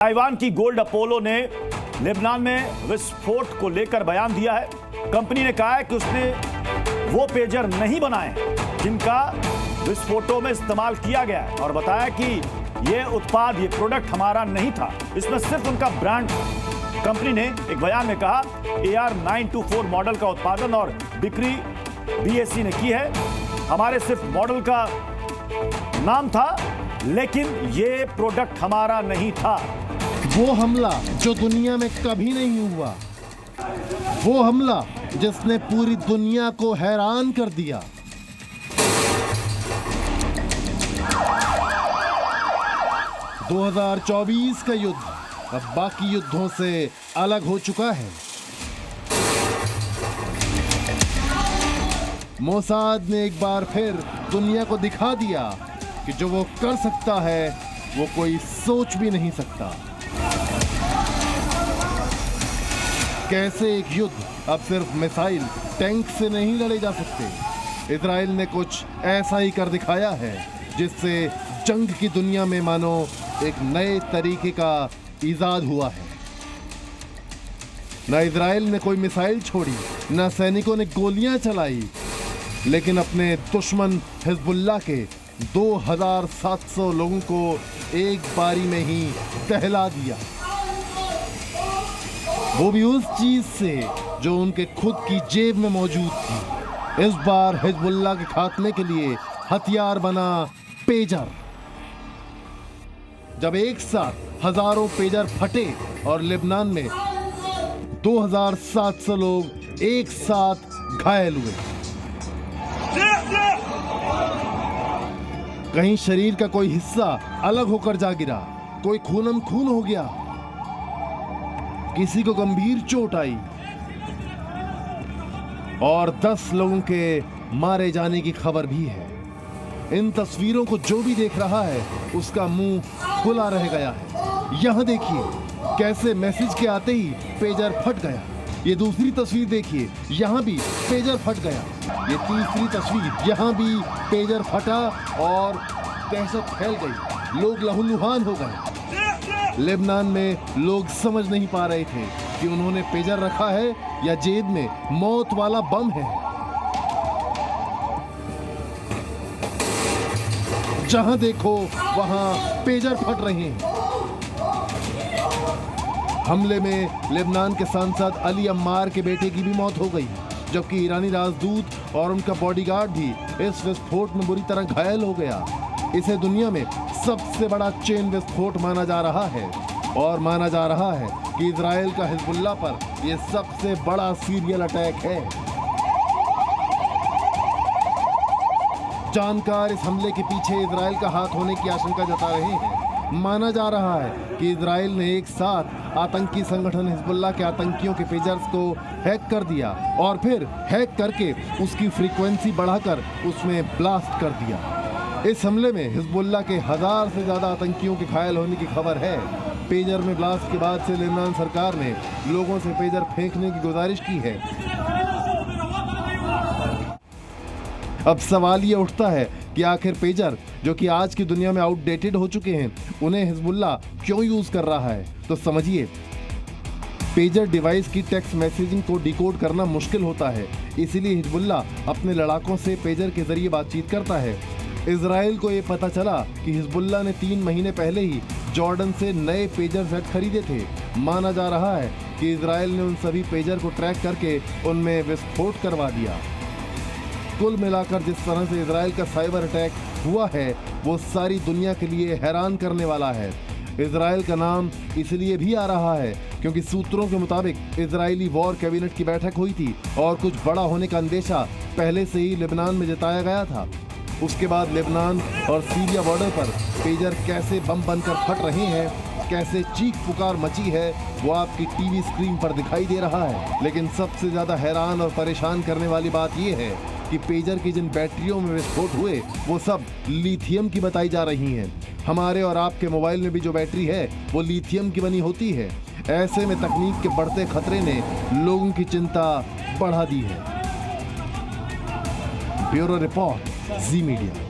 Taiwan की gold Apollo ने Lebanon में विस्फोट को लेकर बयान दिया है। कंपनी ने कहा है कि उसने वो पेजर नहीं बनाए जिनका विस्फोटों में इस्तेमाल किया गया है और बताया कि ये उत्पाद, ये प्रोडक्ट हमारा नहीं था, इसमें सिर्फ उनका ब्रांड था। कंपनी ने एक बयान में कहा AR924 मॉडल का उत्पादन और बिक्री BAC ने की है। हमारे सिर्फ मॉडल का नाम था, लेकिन ये प्रोडक्ट हमारा नहीं था। वो हमला जो दुनिया में कभी नहीं हुआ, वो हमला जिसने पूरी दुनिया को हैरान कर दिया। – 2024 का युद्ध अब बाकी युद्धों से अलग हो चुका है। मोसाद ने एक बार फिर दुनिया को दिखा दिया कि जो वो कर सकता है वो कोई सोच भी नहीं सकता। कैसे एक युद्ध अब सिर्फ मिसाइल, टैंक से नहीं लड़े जा सकते। इजराइल ने कुछ ऐसा ही कर दिखाया है जिससे जंग की दुनिया में मानो एक नए तरीके का इजाद हुआ है। न इजराइल ने कोई मिसाइल छोड़ी, न सैनिकों ने गोलियां चलाई, लेकिन अपने दुश्मन हिजबुल्लाह के 2700 लोगों को एक बारी में ही दहला दिया। वो भी उस चीज से जो उनके खुद की जेब में मौजूद थी। इस बार हिजबुल्लाह के खात्मे के लिए हथियार बना पेजर। जब एक साथ हजारों पेजर फटे और लेबनान में 2700 लोग एक साथ घायल हुए। कहीं शरीर का कोई हिस्सा अलग होकर जा गिरा, कोई खूनम खून हो गया, किसी को गंभीर चोट आई और 10 लोगों के मारे जाने की खबर भी है। इन तस्वीरों को जो भी देख रहा है उसका मुंह खुला रह गया है। यहां देखिए कैसे मैसेज के आते ही पेजर फट गया। ये दूसरी तस्वीर देखिए, यहां भी पेजर फट गया। ये तीसरी तस्वीर, यहां भी पेजर फटा और दहशत फैल गई। लोग लहूलुहान हो गए। लेबनान में लोग समझ नहीं पा रहे थे कि उन्होंने पेजर रखा है या जेब में मौत वाला बम है। जहां देखो वहां पेजर फट रहे हैं। हमले में लेबनान के सांसद अली अम्मार के बेटे की भी मौत हो गई, जबकि ईरानी राजदूत और उनका बॉडीगार्ड भी इस विस्फोट में बुरी तरह घायल हो गया। इसे दुनिया में सबसे बड़ा चेन विस्फोट माना जा रहा है और माना जा रहा है कि इजराइल का हिजबुल्लाह पर यह सबसे बड़ा सीरियल अटैक है। जानकार इस हमले के पीछे इजराइल का हाथ होने की आशंका जता रहे हैं। माना जा रहा है कि इजराइल ने एक साथ आतंकी संगठन हिजबुल्लाह के आतंकियों के पेजर्स को हैक कर दिया और फिर हैक करके उसकी फ्रीक्वेंसी बढ़ाकर उसमें ब्लास्ट कर दिया। इस हमले में हिजबुल्लाह के 1000 से ज्यादा आतंकियों के घायल होने की खबर है। पेजर में ब्लास्ट के बाद से लेबनान सरकार ने लोगों से पेजर फेंकने की गुजारिश की है। अब सवाल ये उठता है कि आखिर पेजर, जो कि आज की दुनिया में आउटडेटेड हो चुके हैं, उन्हें हिजबुल्लाह क्यों यूज कर रहा है। तो समझिए, पेजर डिवाइस की टेक्स्ट मैसेजिंग को डिकोड करना मुश्किल होता है, इसीलिए हिजबुल्लाह अपने लड़ाकों से पेजर के जरिए बातचीत करता है। इजराइल को ये पता चला कि हिजबुल्लाह ने 3 महीने पहले ही जॉर्डन से नए पेजर सेट खरीदे थे। माना जा रहा है कि इजराइल ने उन सभी पेजर को ट्रैक करके उनमें विस्फोट करवा दिया। कुल मिलाकर जिस तरह से इजराइल का साइबर अटैक हुआ है वो सारी दुनिया के लिए हैरान करने वाला है। इजराइल का नाम इसलिए भी आ रहा है क्योंकि सूत्रों के मुताबिक इजरायली वॉर कैबिनेट की बैठक हुई थी और कुछ बड़ा होने का अंदेशा पहले से ही लेबनान में जताया गया था। उसके बाद लेबनान और सीरिया बॉर्डर पर पेजर कैसे बम बनकर फट रहे हैं, कैसे चीख पुकार मची है, वो आपकी टीवी स्क्रीन पर दिखाई दे रहा है। लेकिन सबसे ज्यादा हैरान और परेशान करने वाली बात यह है कि पेजर की जिन बैटरियों में विस्फोट हुए वो सब लिथियम की बताई जा रही हैं। हमारे और आपके मोबाइल में भी जो बैटरी है वो लिथियम की बनी होती है। ऐसे में तकनीक के बढ़ते खतरे ने लोगों की चिंता बढ़ा दी है। ब्यूरो रिपोर्ट, जी मीडिया।